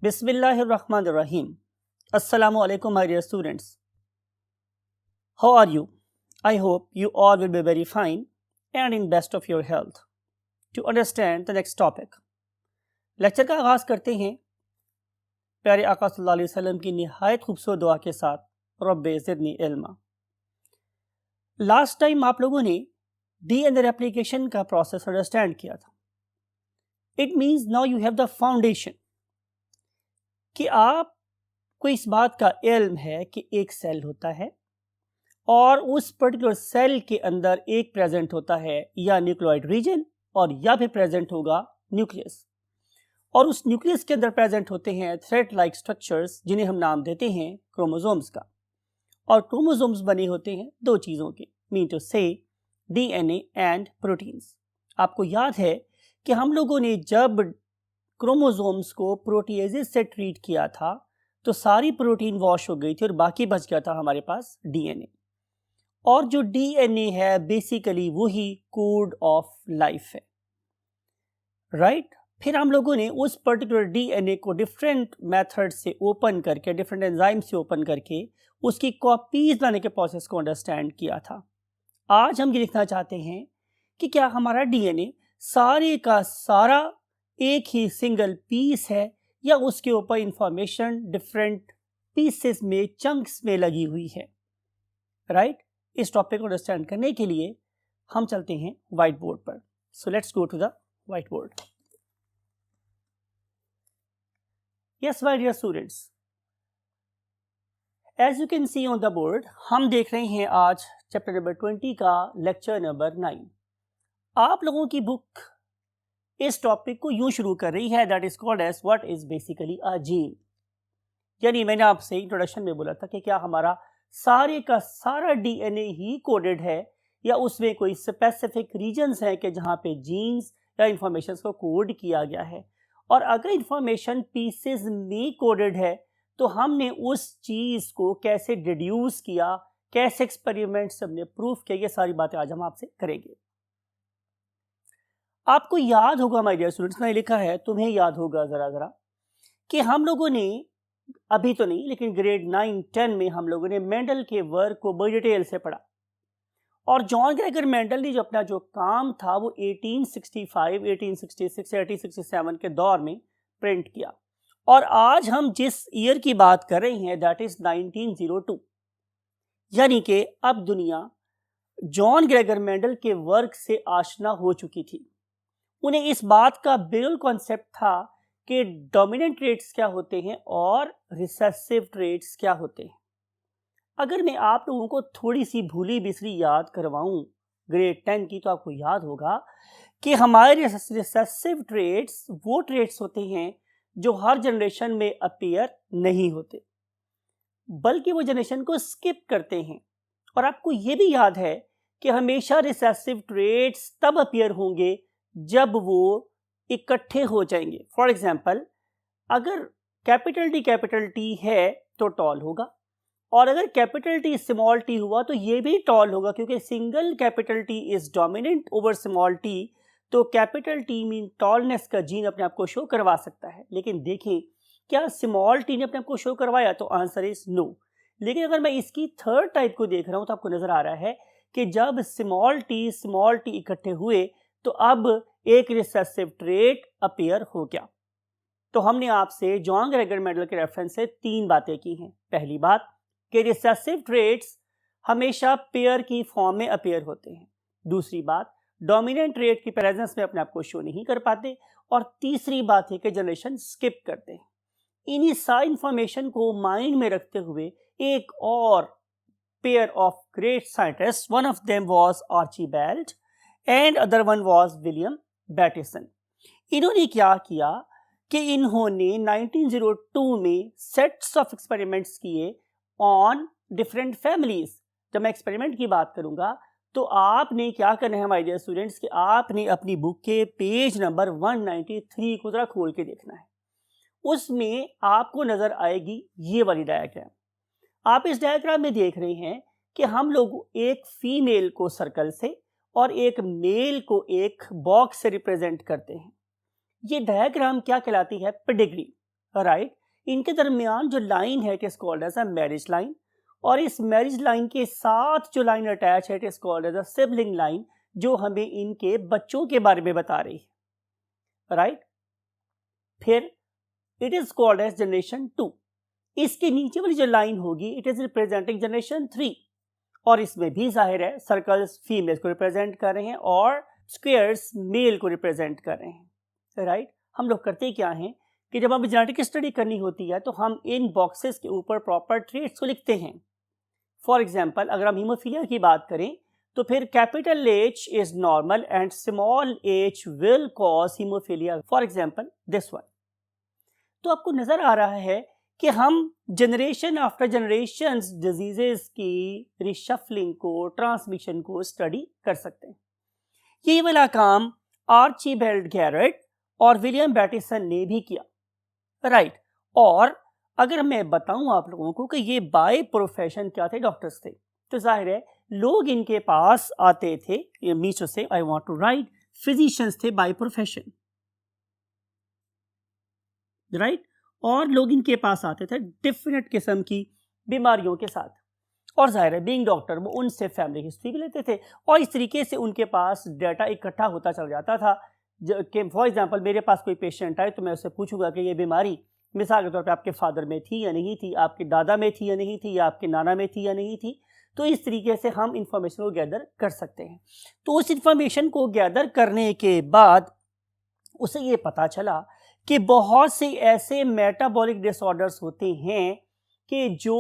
Bismillahirrahmanirrahim. Assalamu alaikum, my dear students. How are you? I hope you all will be very fine and in best of your health. To understand the next topic, lecture का आगाज करते हैं प्यारे आका सल्लल्लाहु अलैहि वसल्लम की निहायत खूबसूरत दुआ के साथ, रब्बे ज़िदनी इल्मा। लास्ट टाइम आप लोगों ने डीएनए रेप्लिकेशन का प्रोसेस अंडरस्टैंड किया था। It means now you have the foundation कि आपको इस बात का इल्म है कि एक सेल होता है और उस पर्टिकुलर सेल के अंदर एक प्रेजेंट होता है या न्यूक्लियोइड रीजन और या फिर प्रेजेंट होगा न्यूक्लियस, और उस न्यूक्लियस के अंदर प्रेजेंट होते हैं थ्रेड लाइक स्ट्रक्चर्स जिन्हें हम नाम देते हैं क्रोमोसोम्स का। और क्रोमोसोम्स बने होते हैं दो चीज़ों के, मीन टू से डीएनए एंड प्रोटीन्स। आपको याद है कि हम लोगों ने जब क्रोमोसोम्स को प्रोटीएजेस से ट्रीट किया था तो सारी प्रोटीन वॉश हो गई थी और बाकी बच गया था हमारे पास डीएनए। और जो डीएनए है बेसिकली वही कोड ऑफ लाइफ है, राइट। फिर हम लोगों ने उस पर्टिकुलर डीएनए को डिफरेंट मेथड से ओपन करके, डिफरेंट एंजाइम से ओपन करके उसकी कॉपीज लाने के प्रोसेस को अंडरस्टैंड किया था। आज हम ये देखना चाहते हैं कि क्या हमारा डीएनए सारे का सारा एक ही सिंगल पीस है या उसके ऊपर इंफॉर्मेशन डिफरेंट पीसेस में, चंक्स में लगी हुई है, राइट। इस टॉपिक को अंडरस्टैंड करने के लिए हम चलते हैं व्हाइट बोर्ड पर। So let's go to the white board. Yes my dear students, as you can see on the board हम देख रहे हैं आज चैप्टर नंबर 20 का लेक्चर नंबर 9। आप लोगों की बुक इस टॉपिक को यूं शुरू कर रही है, that is called as what is basically a gene. यानी मैंने आपसे इंट्रोडक्शन में बोला था कि क्या हमारा सारे का सारा डीएनए ही कोडेड है या उसमें कोई स्पेसिफिक रीजन्स हैं कि जहां पे जीन्स या इंफॉर्मेशन को कोड किया गया है। और अगर इंफॉर्मेशन पीसेस में कोडेड है तो हमने उस चीज को कैसे डिड्यूस किया, कैसे एक्सपेरिमेंट्स हमने प्रूफ किया, ये सारी बातें आज हम आपसे करेंगे। आपको याद होगा माय डियर स्टूडेंट्स, मैंने लिखा है तुम्हें याद होगा जरा कि हम लोगों ने अभी तो नहीं लेकिन ग्रेड 9-10 में हम लोगों ने मेंडल के वर्क को बड़ी डिटेल से पढ़ा। और जॉन ग्रेगर मेंडल ने जो अपना जो काम था वो 1865, 1866, 1867 के दौर में प्रिंट किया। और आज हम जिस ईयर की बात कर रहे हैं दैट इज 1902, यानी कि अब दुनिया जॉन ग्रेगर मेंडल के वर्क से आशना हो चुकी थी। उन्हें इस बात का बिल्कुल कॉन्सेप्ट था कि डोमिनेंट ट्रेट्स क्या होते हैं और रिसेसिव ट्रेट्स क्या होते हैं। अगर मैं आप लोगों को थोड़ी सी भूली बिसरी याद करवाऊं ग्रेड 10 की, तो आपको याद होगा कि हमारे रिसेसिव ट्रेट्स वो ट्रेट्स होते हैं जो हर जनरेशन में अपीयर नहीं होते, बल्कि वो जनरेशन को स्किप करते हैं। और आपको ये भी याद है कि हमेशा रिसेसिव ट्रेट्स तब अपीयर होंगे जब वो इकट्ठे हो जाएंगे। फॉर एग्जाम्पल, अगर कैपिटल टी है तो टॉल होगा, और अगर कैपिटल टी स्मॉल टी हुआ तो ये भी टॉल होगा, क्योंकि single capital T is dominant over small T. तो कैपिटल टी मीन टॉलनेस का जीन अपने आप को शो करवा सकता है। लेकिन देखें, क्या स्मॉल टी ने अपने आप को शो करवाया? तो आंसर इज नो। लेकिन अगर मैं इसकी थर्ड टाइप को देख रहा हूं तो आपको नजर आ रहा है कि जब स्मॉल टी इकट्ठे हुए तो अब एक रिसेसिव ट्रेट अपीयर हो गया। तो हमने आपसे जॉन ग्रेगर मेंडल के रेफरेंस से 3 बातें की हैं। पहली बात कि रिसेसिव ट्रेट्स हमेशा पेयर की फॉर्म में अपीयर होते हैं। दूसरी बात, डोमिनेंट ट्रेट की प्रेजेंस में अपने आप को शो नहीं कर पाते। और तीसरी बात है कि जनरेशन स्किप करते हैं। इन्हीं सारी इंफॉर्मेशन को माइंड में रखते हुए एक और pair of great scientist, one of them was Archibald and other one was William Bateson. इन्होंने क्या किया कि इन्होंने 1902 में सेट्स ऑफ एक्सपेरिमेंट्स किए ऑन डिफरेंट फैमिलीज। जब मैं एक्सपेरिमेंट की बात करूंगा तो आपने क्या करना है माय डियर स्टूडेंट्स कि आपने अपनी बुक के पेज नंबर 193 को जरा खोल के देखना है। उसमें आपको नजर आएगी ये वाली डायग्राम। आप इस डायग्राम में देख रहे हैं कि हम लोग एक फीमेल को सर्कल से और एक मेल को एक बॉक्स से रिप्रेजेंट करते हैं। ये डायग्राम क्या कहलाती है? Pedigree, right. इनके दरमियान जो लाइन है it is called as a marriage line, और इस मैरिज लाइन के साथ जो लाइन अटैच है it is called as a sibling line, जो हमें इनके बच्चों के बारे में बता रही है, राइट। फिर it is called age generation 2। इसके नीचे वाली जो लाइन होगी इट इज रिप्रेजेंटिंग जनरेशन 3, और इसमें भी जाहिर है सर्कल्स फीमेल को रिप्रेजेंट कर रहे हैं और स्क्वायर्स मेल को रिप्रेजेंट कर रहे हैं, राइट। हम लोग करते क्या हैं कि जब हमें जेनेटिक स्टडी करनी होती है तो हम इन बॉक्सेस के ऊपर प्रॉपर ट्रेट्स को लिखते हैं। फॉर एग्जाम्पल अगर हम हीमोफीलिया की बात करें तो फिर capital H is normal and small h will cause haemophilia, for example this one. तो आपको नजर आ रहा है कि हम जनरेशन आफ्टर जनरेशन डिजीजेस की रिशफलिंग को, ट्रांसमिशन को स्टडी कर सकते हैं। ये वाला काम आर्चीबाल्ड गैरेट और विलियम बैटिसन ने भी किया, राइट। और अगर मैं बताऊं आप लोगों को कि ये बाय प्रोफेशन क्या थे, डॉक्टर्स थे, तो जाहिर है लोग इनके पास आते थे, ये मीचो से I want to write, physicians थे बाय प्रोफेशन, राइट। और लोग इनके पास आते थे डिफरेंट किस्म की बीमारियों के साथ, और जाहिर है बीइंग डॉक्टर वो उनसे फैमिली हिस्ट्री भी लेते थे, और इस तरीके से उनके पास डाटा इकट्ठा होता चल जाता था कि फॉर एग्जांपल मेरे पास कोई पेशेंट आए तो मैं उससे पूछूंगा कि ये बीमारी मिसाल के तौर पे आपके फादर में थी या नहीं थी, आपके दादा में थी या नहीं थी, या आपके नाना में थी या नहीं थी। तो इस तरीके से हम इंफॉर्मेशन को गैदर कर सकते हैं। तो उस इंफॉर्मेशन को गैदर करने के बाद उसे ये पता चला कि बहुत से ऐसे मेटाबॉलिक डिसऑर्डर्स होते हैं कि जो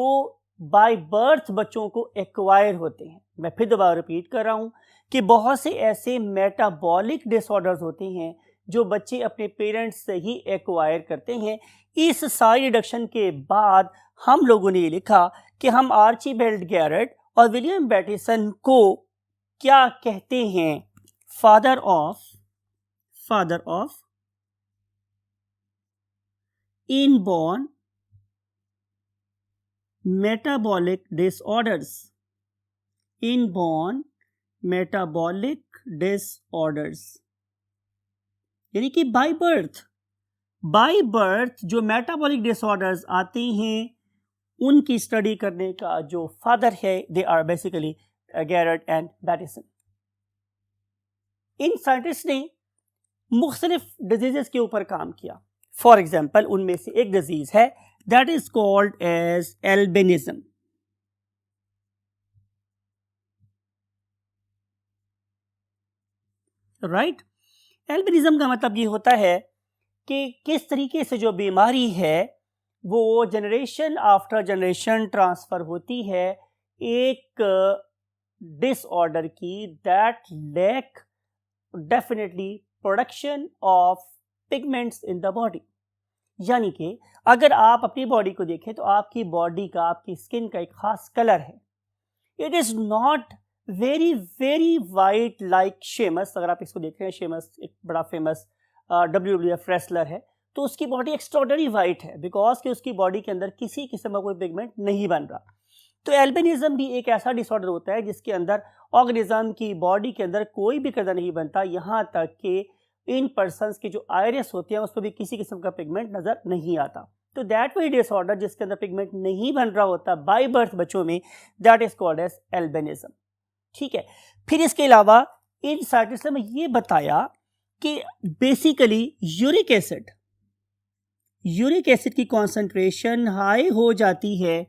बाय बर्थ बच्चों को एक्वायर होते हैं। मैं फिर दोबारा रिपीट कर रहा हूं कि बहुत से ऐसे मेटाबॉलिक डिसऑर्डर्स होते हैं जो बच्चे अपने पेरेंट्स से ही एक्वायर करते हैं। इस सारी डिडक्शन के बाद हम लोगों ने ये लिखा कि हम आर्चीबाल्ड गैरेट और विलियम बैटिसन को क्या कहते हैं, father of inborn metabolic disorders, inborn metabolic disorders, यानी कि बाय बर्थ जो मेटाबॉलिक डिसऑर्डर्स आते हैं उनकी स्टडी करने का जो फादर है they are basically Garrod and Bateson. इन साइंटिस्ट ने मुख्तलिफ डिजीजेस के ऊपर काम किया। फॉर एग्जाम्पल उनमें से एक डिजीज है that is called as albinism, right. Albinism का मतलब ये होता है कि किस तरीके से जो बीमारी है वो जनरेशन आफ्टर जनरेशन ट्रांसफर होती है एक डिसऑर्डर की, that lack definitely production of pigments in the body. यानी कि अगर आप अपनी बॉडी को देखें तो आपकी बॉडी का, आपकी स्किन का एक खास कलर है। It is not very very white like Sheamus. अगर आप इसको देख रहे हैं, शेमस एक बड़ा फेमस WWF रेसलर है, तो उसकी बॉडी एक्स्ट्रॉर्डनरी वाइट है बिकॉज कि उसकी बॉडी के अंदर किसी किस्म का कोई पिगमेंट नहीं बन रहा। तो एल्बिनिज्म भी एक ऐसा डिसऑर्डर होता है जिसके अंदर ऑर्गेनिज्म की बॉडी के अंदर कोई भी कलर नहीं बनता, यहाँ तक कि इन पर्सन्स की जो आयरिस होती है उस पर भी किसी किस्म का पिगमेंट नजर नहीं आता। तो दैट वे डिसऑर्डर जिसके अंदर पिगमेंट नहीं बन रहा होता बाय बर्थ बच्चों में, that is called as albinism, ठीक है। फिर इसके अलावा इन साइंटिस्टों ने ये बताया कि बेसिकली यूरिक एसिड की कॉन्सेंट्रेशन हाई हो जाती है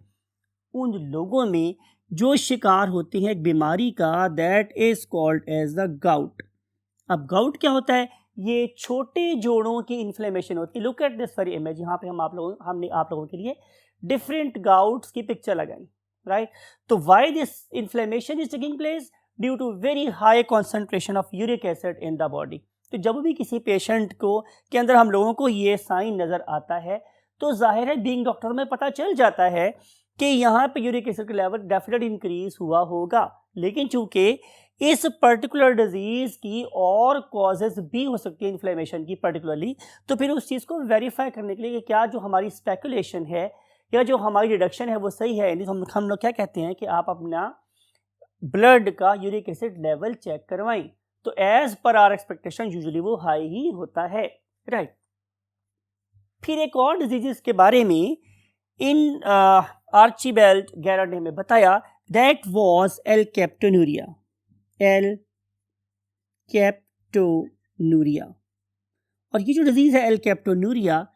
उन लोगों में जो शिकार होते हैं एक बीमारी का, that is called as the gout. अब गाउट क्या होता है? ये छोटे जोड़ों की इन्फ्लेमेशन होती है। Look at this very image, यहाँ पे हमने आप लोगों के लिए डिफरेंट गाउट्स की पिक्चर लगाई, राइट। तो why this inflammation is taking place? Due to very high concentration of uric acid in the body. तो जब भी किसी पेशेंट को के अंदर हम लोगों को ये साइन नजर आता है तो जाहिर है बीइंग डॉक्टर में पता चल जाता है कि यहाँ पे यूरिक एसिड का लेवल डेफिनेटली इंक्रीज हुआ होगा। लेकिन चूंकि इस पर्टिकुलर डिजीज की और कॉजेज भी हो सकती है इन्फ्लेमेशन की पर्टिकुलरली, तो फिर उस चीज़ को वेरीफाई करने के लिए कि क्या जो हमारी स्पेकुलेशन है या जो हमारी डिडक्शन है वो सही है। हम लोग क्या कहते हैं कि आप अपना ब्लड का यूरिक एसिड लेवल चेक करवाएं, तो as per our expectation usually वो हाई ही होता है, राइट। फिर एक और डिजीज़ के बारे में इन आर्चीबेल्ड गैरड ने हमें बताया, दैट वाज एल कैप्टोनूरिया। एल कैप्टोनूरिया, और ये जो डिजीज़ है एल कैप्टोनूरिया,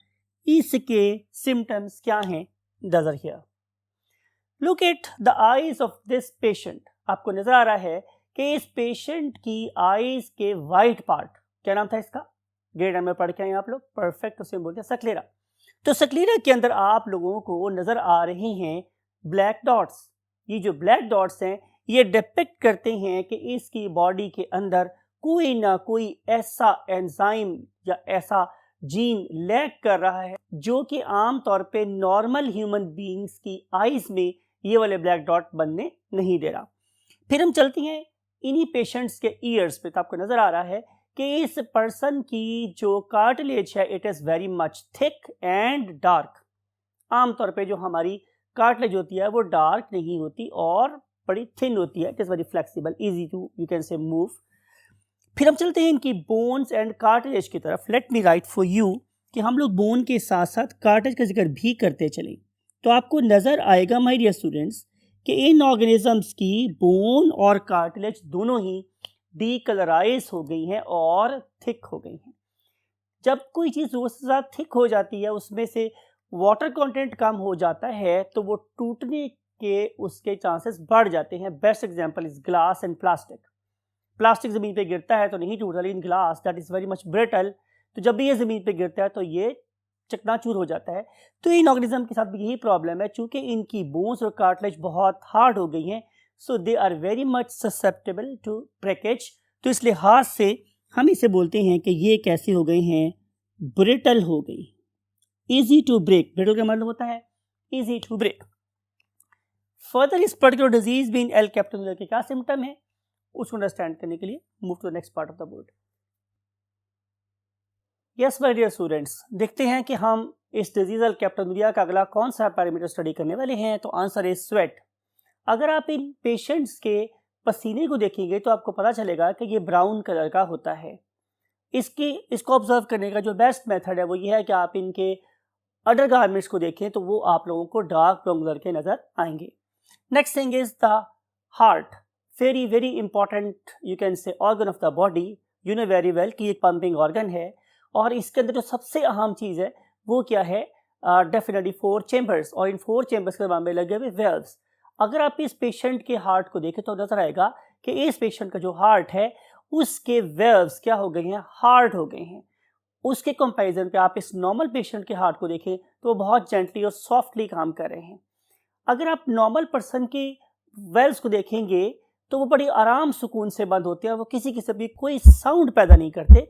इसके सिम्टम्स क्या हैं? नजर here, look at the eyes of this patient. आपको नजर आ रहा है कि इस पेशेंट की आईज के वाइट पार्ट, क्या नाम था इसका? ग्रेड में पढ़ के आए आप लोग, परफेक्ट, उसे बोलते हैं सक्लेरा। तो सक्लेरा के अंदर आप लोगों को नजर आ रहे हैं ब्लैक डॉट्स। ये जो ब्लैक डॉट्स हैं ये डिपिक्ट करते हैं कि इसकी बॉडी के अंदर कोई ना कोई ऐसा एंजाइम या ऐसा जीन लैक कर रहा है जो कि आमतौर पे नॉर्मल ह्यूमन बीइंग्स की आईज में ये वाले ब्लैक डॉट बनने नहीं दे रहा। फिर हम चलते हैं इन्हीं पेशेंट्स के ईयर्स पे, तो आपको नजर आ रहा है कि इस पर्सन की जो कार्टिलेज है it is very much thick and dark. आमतौर पे जो हमारी कार्टिलेज होती है वो डार्क नहीं होती और बड़ी थिन होती है, it is very flexible, easy to you can say move. फिर हम चलते हैं इनकी बोन्स एंड कार्टिलेज की तरफ। Let me right for you कि हम लोग बोन के साथ साथ कार्टिलेज का जिक्र भी करते चलें, तो आपको नज़र आएगा माय डियर स्टूडेंट्स कि इन ऑर्गेनिजम्स की बोन और कार्टिलेज दोनों ही डीकलराइज हो गई हैं और थिक हो गई हैं। जब कोई चीज़ उसके साथ थिक हो जाती है, उसमें से वाटर कंटेंट कम हो जाता है, तो वो टूटने के उसके चांसेस बढ़ जाते हैं। Best example is glass and plastic. Plastic ज़मीन पे गिरता है तो नहीं टूटता, लेकिन glass that is very much brittle, तो जब भी ये ज़मीन पे गिरता है तो ये चकनाचूर हो जाता है। तो इन ऑर्गेनिज्म के साथ भी यही प्रॉब्लम है, चूँकि इनकी बोन्स और कार्टिलेज बहुत हार्ड हो गई हैं, so they are very much susceptible to breakage. तो इस लिहाज से हम इसे बोलते हैं कि ये कैसे हो गए हैं? ब्रिटल हो गई, ईजी टू ब्रेक। ब्रिटल का मतलब होता है ईजी टू ब्रेक। फर्दर इस पर्टिकुलर डिजीज में एल कैप्टोनूरिया के क्या सिम्टम है उसको अंडरस्टैंड करने के लिए move to the next part of the board. Yes my dear students, देखते हैं कि हम इस डिजीज एल कैप्टोनूरिया का अगला कौन सा पैरामीटर स्टडी करने वाले हैं। तो आंसर इज स्वेट। अगर आप इन पेशेंट्स के पसीने को देखेंगे तो आपको पता चलेगा कि ये ब्राउन कलर का होता है। इसको ऑब्जर्व करने का जो बेस्ट मेथड है वो ये है कि आप इनके अंडर गारमेंट्स को देखें तो वो आप लोगों को डार्क ब्राउन कलर के नजर आएंगे। Next thing is the heart, very very important you can से organ of the body. You know very well कि एक पंपिंग ऑर्गन है, और इसके अंदर जो सबसे अहम चीज़ है वो क्या है? डेफिनेटली 4 चैम्बर्स, और इन 4 चैम्बर्स के में लगे हुए वेल्व्स। अगर आप इस पेशेंट के हार्ट को देखें तो नजर आएगा कि इस पेशेंट का जो हार्ट है उसके वेल्व्स क्या हो गए हैं? हार्ड हो गए हैं। उसके कंपैरिजन पे आप इस नॉर्मल पेशेंट के हार्ट को देखें तो वो बहुत जेंटली और सॉफ्टली काम कर रहे हैं। अगर आप नॉर्मल पर्सन के वेल्व्स को देखेंगे तो वो बड़ी आराम सुकून से बंद होते हैं, वो किसी किस्म की कोई साउंड पैदा नहीं करते।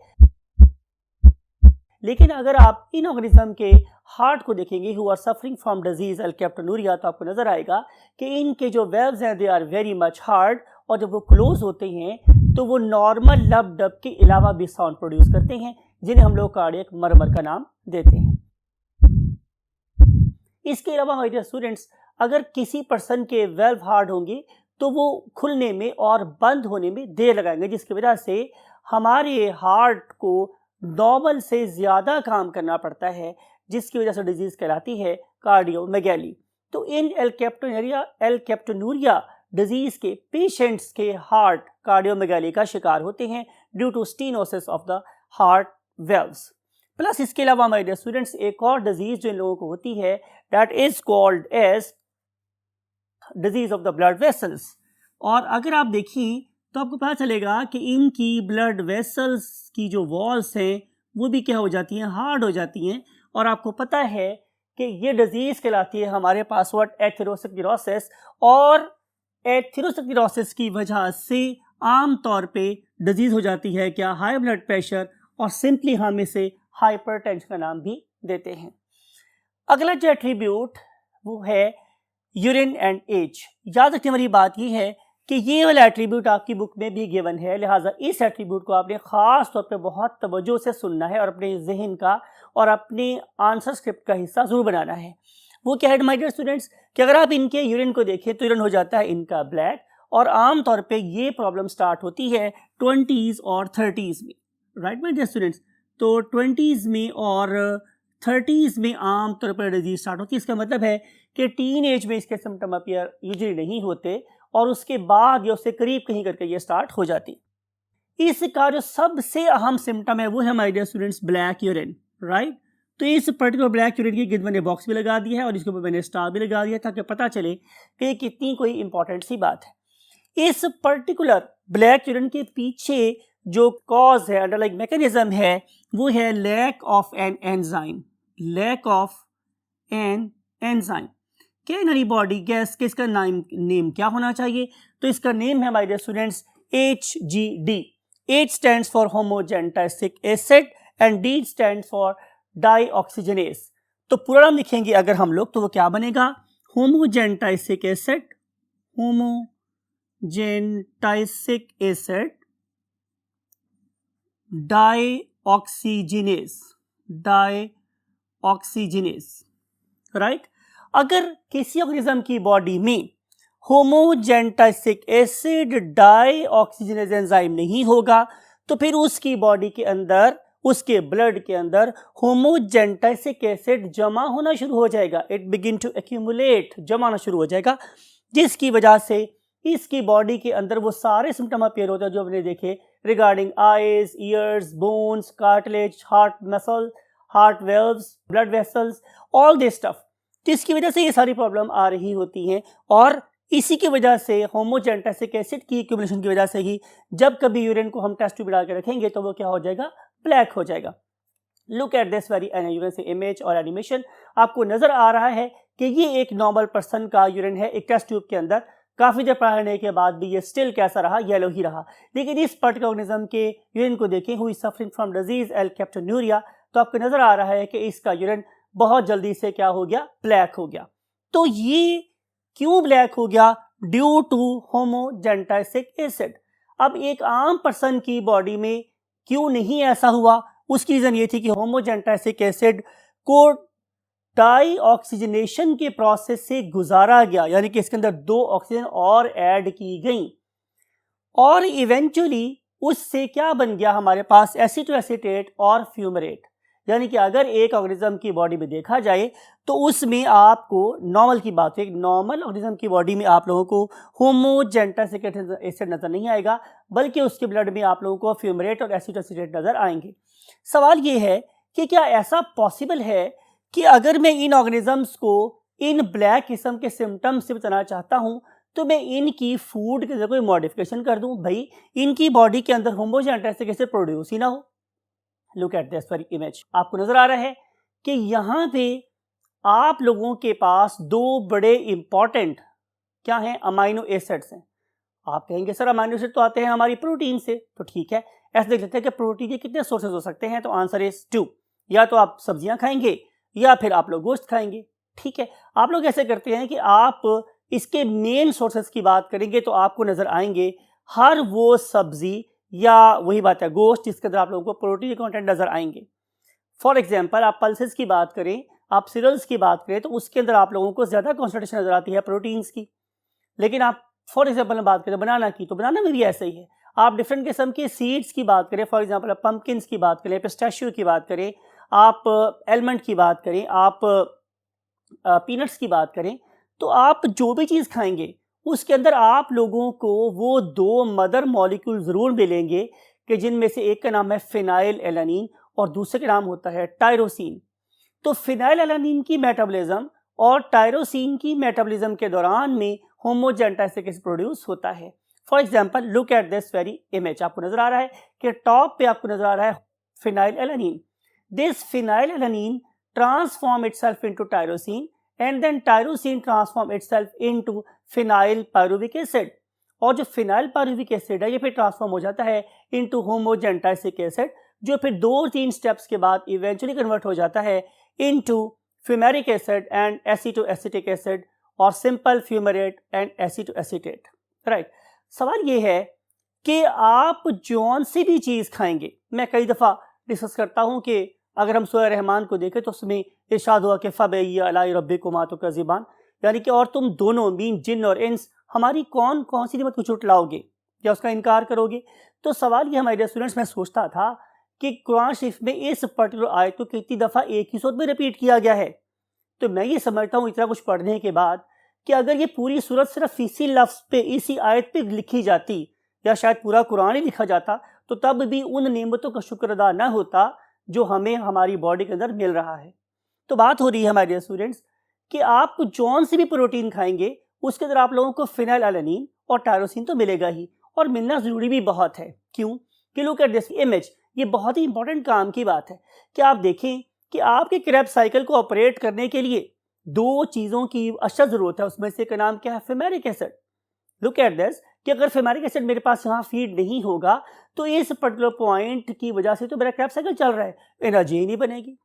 लेकिन अगर आप इन ऑर्गेनिज्म के हार्ट को देखेंगे who are suffering from disease alkaptonuria, तो आपको नजर आएगा कि इनके जो वेल्व्स हैं they are very much hard, और जब वो क्लोज होते हैं तो वो नॉर्मल लब डब के अलावा भी साउंड प्रोड्यूस करते हैं, जिन्हें हम लोग कार्डियक मरमर का नाम देते हैं। इसके अलावा माय डियर स्टूडेंट्स, अगर किसी पर्सन के वेल्व हार्ड होंगे तो वो खुलने में और बंद होने में देर लगाएंगे, जिसकी वजह से हमारे हार्ट को नॉर्मल से ज़्यादा काम करना पड़ता है, जिसकी वजह से डिजीज़ कहलाती है कार्डियोमेगैली। तो इन एल कैप्टोनूरिया डिजीज़ के पेशेंट्स के हार्ट कार्डियोमेगैली का शिकार होते हैं due to stenosis of the heart valves. Plus इसके अलावा माय डियर स्टूडेंट्स एक और डिजीज़ जो इन लोगों को होती है that is called as disease of the blood vessels. और अगर आप देखें तो आपको पता चलेगा कि इनकी ब्लड वेसल्स की जो वॉल्स हैं वो भी क्या हो जाती हैं? हार्ड हो जाती हैं। और आपको पता है कि ये डिजीज़ कहलाती है हमारे पास व्हाट? एथेरोस्क्लेरोसिस। और एथेरोस्क्लेरोसिस की वजह से आम तौर पे डिजीज़ हो जाती है क्या? हाई ब्लड प्रेशर, और सिंपली हम इसे हाइपरटेंशन का नाम भी देते हैं। अगला जो एट्रीब्यूट वो है यूरिन एंड एज। याद रखने वाली बात ये है कि ये वाला एट्रीब्यूट आपकी बुक में भी गिवन है, लिहाजा इस एट्रीब्यूट को आपने ख़ास तौर पे बहुत तवज्जो से सुनना है और अपने जहन का और अपने आंसर स्क्रिप्ट का हिस्सा ज़रूर बनाना है। वो क्या है माय डियर स्टूडेंट्स कि अगर आप इनके यूरिन को देखें तो यूरिन हो जाता है इनका ब्लैक, और आम तौर पे ये प्रॉब्लम स्टार्ट होती है 20s और 30s में, राइट माय डियर स्टूडेंट्स। तो 20s में और 30s में आम तौर पर डिजीज स्टार्ट होती है। इसका मतलब है कि टीन एज में इसके सिम्टम अपीयर यूजुअली नहीं होते और उसके बाद या उससे करीब कहीं करके ये स्टार्ट हो जाती। इसका जो सबसे अहम सिम्टम है वो है my dear students black urine, right. तो इस पर्टिकुलर ब्लैक यूरिन की गिद मैंने बॉक्स भी लगा दिया है और इसके ऊपर मैंने स्टार भी लगा दिया ताकि पता चले कि ये कितनी कोई इंपॉर्टेंट सी बात है। इस पर्टिकुलर ब्लैक यूरिन के पीछे जो कॉज है, अंडरलाइंग मैकेनिज्म है, वो है lack of an enzyme. Lack of an enzyme. Can anybody guess कि इसका नेम क्या होना चाहिए? तो इसका नेम है my dear students HGD। H stands for homogentasic acid and D stands for dioxygenase। तो पूरा नाम लिखेंगे अगर हम लोग तो वो क्या बनेगा? homogentasic acid, homogentasic acid, dioxygenase, dioxygenase, right. अगर किसी ऑर्गेनिज्म की बॉडी में होमोजेंटासिक एसिड डाइऑक्सीजनेज एंजाइम नहीं होगा तो फिर उसकी बॉडी के अंदर, उसके ब्लड के अंदर होमोजेंटासिक एसिड जमा होना शुरू हो जाएगा। इट बिगिन टू एक्यूमुलेट, जमा होना शुरू हो जाएगा, जिसकी वजह से इसकी बॉडी के अंदर वो सारे सिम्टम अपीयर होते हैं जो हमने देखे regarding eyes, years, bones, cartilage, heart muscle, heart valves, blood vessels, all this stuff, जिसकी वजह से ये सारी प्रॉब्लम आ रही होती हैं। और इसी की वजह से होमोजेंटासिक एसिड की एक्यूमुलेशन की वजह से ही जब कभी यूरिन को हम टेस्ट ट्यूब में डाल के रखेंगे तो वो क्या हो जाएगा? ब्लैक हो जाएगा। Look at this very you can से इमेज और एनिमेशन। आपको नजर आ रहा है कि ये एक नॉर्मल पर्सन का यूरिन है एक टेस्ट ट्यूब के अंदर। काफी देर पढ़ने के बाद भी ये स्टिल कैसा रहा? येलो ही रहा। लेकिन इस पर्टिकुलर ऑर्गेनिज्म के यूरिन को देखें, who is suffering from disease alkaptonuria, तो आपको नजर आ रहा है कि इसका यूरिन बहुत जल्दी से क्या हो गया? ब्लैक हो गया। तो ये क्यों ब्लैक हो गया? Due to homogentisic acid. अब एक आम पर्सन की बॉडी में क्यों नहीं ऐसा हुआ? उसकी रीजन ये थी कि होमोजेंटासिक एसिड को डाइऑक्सीजनेशन के प्रोसेस से गुजारा गया, यानी कि इसके अंदर 2 ऑक्सीजन और ऐड की गई और इवेंचुअली उससे क्या बन गया हमारे पास? एसीटोएसीटेट और फ्यूमरेट। यानी कि अगर एक ऑर्गेनिज्म की बॉडी में देखा जाए तो उसमें आपको नॉर्मल की बात है, एक नॉर्मल ऑर्गेनिज्म की बॉडी में आप लोगों को होमोजेंटासिक एसिड नजर नहीं आएगा, बल्कि उसके ब्लड में आप लोगों को फ्यूमरेट और एसीटोएसीटेट नजर आएंगे। सवाल ये है कि क्या ऐसा पॉसिबल है कि अगर मैं इन ऑर्गेनिजम्स को इन ब्लैक किस्म के सिम्टम्स से बचाना चाहता हूं तो मैं इनकी फूड के अंदर कोई मॉडिफिकेशन कर दूं? भाई इनकी बॉडी के अंदर होमोजेंटासिक एसिड प्रोड्यूस ही ना हो। Look at this very image. आपको नजर आ रहा है कि यहाँ पे आप लोगों के पास 2 बड़े इंपॉर्टेंट क्या हैं? अमाइनो एसिड्स हैं। आप कहेंगे सर अमाइनो एसिड तो आते हैं हमारी प्रोटीन से, तो ठीक है, ऐसे देख लेते हैं कि प्रोटीन के कितने सोर्सेज हो सकते हैं। तो आंसर इज 2। या तो आप सब्जियां खाएंगे या फिर आप लोग गोश्त खाएंगे। ठीक है, आप लोग ऐसे करते हैं कि आप इसके मेन सोर्सेज की बात करेंगे तो आपको नजर आएंगे हर वो सब्जी या वही बात है गोश्त जिसके अंदर आप लोगों को प्रोटीन कंटेंट नजर आएंगे। फॉर एग्जांपल आप पल्सेस की बात करें, आप सीरियल्स की बात करें तो उसके अंदर आप लोगों को ज्यादा कॉन्सेंट्रेशन नजर आती है प्रोटीन्स की। लेकिन आप फॉर एग्जांपल में बात करें बनाना की, तो बनाना में भी ऐसा ही है। आप डिफरेंट किस्म के सीड्स की बात करें, फॉर एग्जांपल आप पम्पकिन्स की बात करें, पिस्ताशियो की बात करें, आप एलमंड की बात करें, आप पीनट्स की बात करें, तो आप जो भी चीज़ खाएंगे उसके अंदर आप लोगों को वो 2 मदर मॉलिक्यूल ज़रूर मिलेंगे कि जिनमें से एक का नाम है फिनाइल एलानिन और दूसरे का नाम होता है टायरोसिन। तो फिनाइल एलानिन की मेटाबॉलिज्म और टायरोसिन की मेटाबॉलिज्म के दौरान में होमोजेंटासिक एसिड प्रोड्यूस होता है। For example look at this very image. आपको नजर आ रहा है कि टॉप पे आपको नजर आ रहा है phenyl alanine. This phenyl alanine transform itself into tyrosine and then tyrosine transform itself into phenyl pyruvic acid। और जो फिनाइल पायरुविक एसिड है ये फिर ट्रांसफॉर्म हो जाता है इनटू होमोजेंटासिक एसिड, जो फिर 2-3 स्टेप्स के बाद इवेंचुअली कन्वर्ट हो जाता है into fumaric acid and acetoacetic acid और simple fumarate and acetoacetate. Right, सवाल ये है कि आप जौन सी भी चीज़ खाएंगे, मैं कई दफ़ा डिस्कस करता हूँ कि अगर हम सूरह रहमान को देखें तो उसमें इरशाद हुआ कि फ़बैय्य अलाई रब्बिकुमा तुकज़्ज़िबान, यानी कि और तुम दोनों मीन जिन और इंस हमारी कौन कौन सी निमत को झुटलाओगे या उसका इनकार करोगे। तो सवाल ये हमारे स्टूडेंट्स में सोचता था कि कुरान शरीफ में इस पर्टिकुलर आयत को कितनी दफ़ा एक ही सूरत में रिपीट किया गया है। तो मैं ये समझता हूँ इतना कुछ पढ़ने के बाद कि अगर ये पूरी सूरत सिर्फ इसी लफ्ज़ पे, इसी आयत पे लिखी जाती, या शायद पूरा कुरान ही लिखा जाता, तो तब भी उन नेमतों का शुक्र अदा न होता जो हमें हमारी बॉडी के अंदर मिल रहा है। तो बात हो रही है हमारे स्टूडेंट्स कि आप जौन से भी प्रोटीन खाएंगे उसके अंदर आप लोगों को फिनाइलएलानिन और टायरोसिन तो मिलेगा ही, और मिलना ज़रूरी भी बहुत है। क्यों? कि लुक एट दिस इमेज, ये बहुत ही इंपॉर्टेंट काम की बात है कि आप देखें कि आपके क्रेब्स साइकिल को ऑपरेट करने के लिए दो चीज़ों की अशद ज़रूरत है। उसमें से का नाम क्या है? फेमेरिक एसिड। लुक एट दिस कि अगर फेमेरिक एसिड मेरे पास यहाँ फीड नहीं होगा तो इस पर्टिकुलर पॉइंट की वजह से तो मेरा क्रैब साइकिल चल रहा है, एनर्जी ही नहीं बनेगी।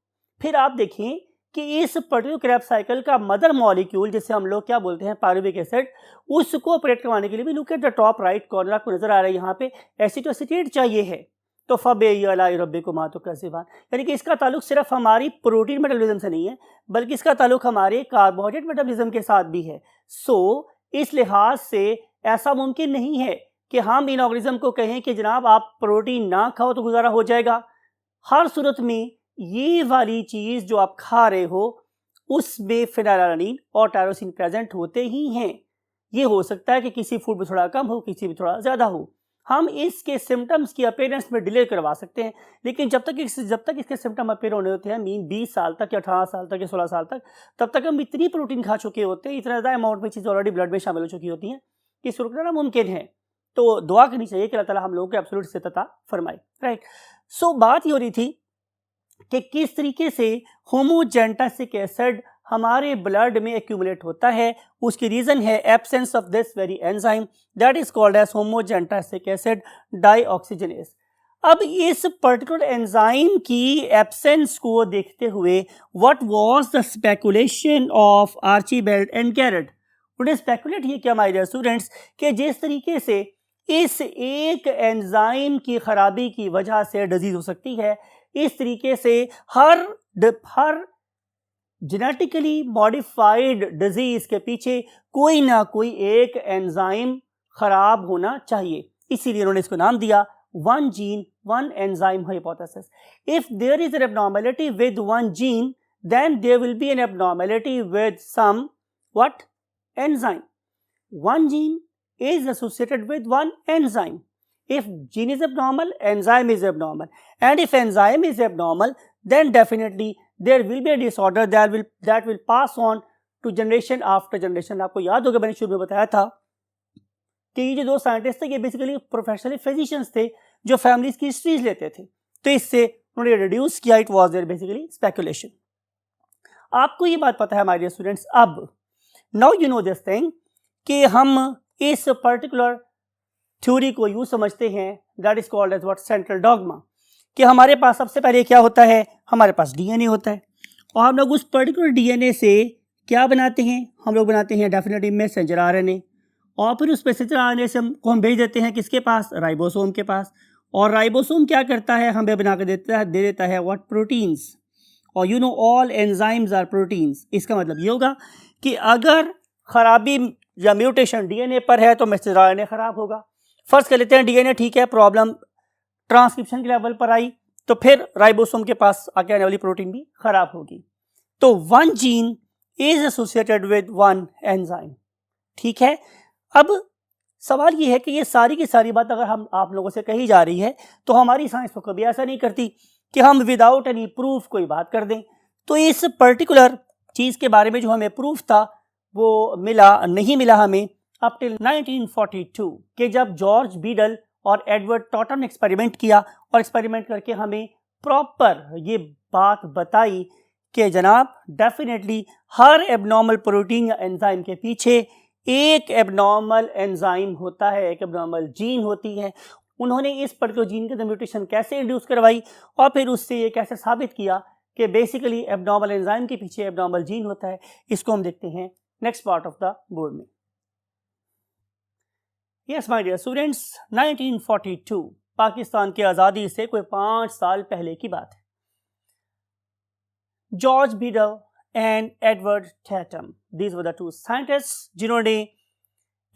फिर आप देखें कि इस पर्टिकुलर क्रैब साइकिल का मदर मॉलिक्यूल, जिसे हम लोग क्या बोलते हैं, पायरुविक एसिड, उसको ऑपरेट करवाने के लिए भी look at the top right corner, आपको नजर आ रहा है यहाँ पे एसिटोएसिटेट चाहिए है। तो फ़बेय्यलाइरब्बिकुमा तुकज़्ज़िबान, यानी कि इसका ताल्लुक सिर्फ हमारी प्रोटीन मेटाबॉलिज्म से नहीं है, बल्कि इसका ताल्लुक हमारे कार्बोहाइड्रेट मेटाबॉलिज्म के साथ भी है। सो इस लिहाज से ऐसा मुमकिन नहीं है कि हम इन ऑर्गेनिज्म को कहें कि जनाब आप प्रोटीन ना खाओ तो गुजारा हो जाएगा। हर सूरत में ये वाली चीज़ जो आप खा रहे हो उसमें फिनाइलएलानिन और टायरोसिन प्रेजेंट होते ही हैं। ये हो सकता है कि किसी फूड में थोड़ा कम हो, किसी में थोड़ा ज़्यादा हो। हम इसके सिम्टम्स की अपीयरेंस में डिले करवा सकते हैं, लेकिन जब तक इसके सिम्टम अपीयर होने होते हैं, मीन 20 साल तक या 18 साल तक या 16 साल तक, तब तक हम इतनी प्रोटीन खा चुके होते हैं, इतना ज़्यादा अमाउंट में चीज़ ऑलरेडी ब्लड में शामिल हो चुकी होती हैं कि इसको रुकना मुमकिन है। तो दुआ करनी चाहिए कि अल्लाह ताला हम लोगों को एब्सोल्यूट इस्तेता फरमाए। राइट। सो बात ये हो रही थी कि किस तरीके से होमोजेंटासिक एसिड हमारे ब्लड में एक्यूमुलेट होता है। उसकी रीज़न है absence of this very enzyme that is called as homogentisic acid dioxygenase. अब इस पर्टिकुलर एंजाइम की एब्सेंस को देखते हुए what was the speculation of Archibald and Garrod. उन्हें स्पेकुलेट ये किया माय डियर स्टूडेंट्स कि जिस तरीके से इस एक एंजाइम की खराबी की वजह से डिजीज हो सकती है, इस तरीके से हर जेनेटिकली मॉडिफाइड डिजीज के पीछे कोई ना कोई एक एंजाइम खराब होना चाहिए। इसीलिए उन्होंने इसको नाम दिया one gene one enzyme hypothesis. If there is an abnormality with one gene, then there will be an abnormality with some what? Enzyme. One gene is associated with one enzyme. If gene is abnormal, enzyme is abnormal. And if enzyme is abnormal, then definitely there will be a disorder that will pass on to generation after generation. आपको याद होगा मैंने शुरू में बताया था कि ये जो दो साइंटिस्ट थे ये बेसिकली प्रोफेशनली फिजिशियंस थे जो फैमिलीज की हिस्ट्रीज लेते थे, तो इससे उन्होंने रिड्यूस किया। It was there basically speculation. आपको ये बात पता है हमारे स्टूडेंट्स, अब now you know this thing कि हम इस पर्टिकुलर थ्योरी को यूँ समझते हैं that is called as what? Central dogma. कि हमारे पास सबसे पहले क्या होता है? हमारे पास डीएनए होता है, और हम लोग उस पर्टिकुलर डीएनए से क्या बनाते हैं? हम लोग बनाते हैं डेफिनेटली मैसेंजर आरएनए, और फिर उस मैसेंजर आरएनए से हम भेज देते हैं किसके पास? राइबोसोम के पास। और राइबोसोम क्या करता है? हमें बना कर दे देता है व्हाट? प्रोटीन्स। और you know all enzymes are proteins. इसका मतलब ये होगा कि अगर खराबी या म्यूटेशन डीएनए पर है तो मैसेंजर आरएनए खराब होगा। फर्ज कर लेते हैं डीएनए ठीक है, प्रॉब्लम ट्रांसक्रिप्शन के लेवल पर आई, तो फिर राइबोसोम के पास आगे आने वाली प्रोटीन भी खराब होगी। तो one gene is associated with one enzyme. ठीक है, अब सवाल ये है कि ये सारी की सारी बात अगर हम आप लोगों से कही जा रही है तो हमारी साइंस तो कभी ऐसा नहीं करती कि हम विदाउट एनी प्रूफ कोई बात कर दें। तो इस पर्टिकुलर चीज़ के बारे में जो हमें प्रूफ था वो नहीं मिला हमें अप टिल 1942 कि जब जॉर्ज बीडल और एडवर्ड टॉटन ने एक्सपेरिमेंट किया, और एक्सपेरिमेंट करके हमें प्रॉपर ये बात बताई कि जनाब डेफिनेटली हर एबनॉर्मल प्रोटीन या एंजाइम के पीछे एक एबनॉर्मल एंजाइम होता है, एक एबनॉर्मल जीन होती है। उन्होंने इस पर्टिकुलर जीन के अंदर म्यूटेशन कैसे इंड्यूस करवाई, और फिर उससे ये कैसे साबित किया कि बेसिकली एबनॉर्मल एंजाइम के पीछे एबनॉर्मल जीन होता है। इसको हम देखते हैं next part of the board में। Yes my dear students, 1942 Pakistan की आज़ादी से कोई 5 साल पहले की बात है। George Beadle and Edward Totten, these were the two scientists जिन्होंने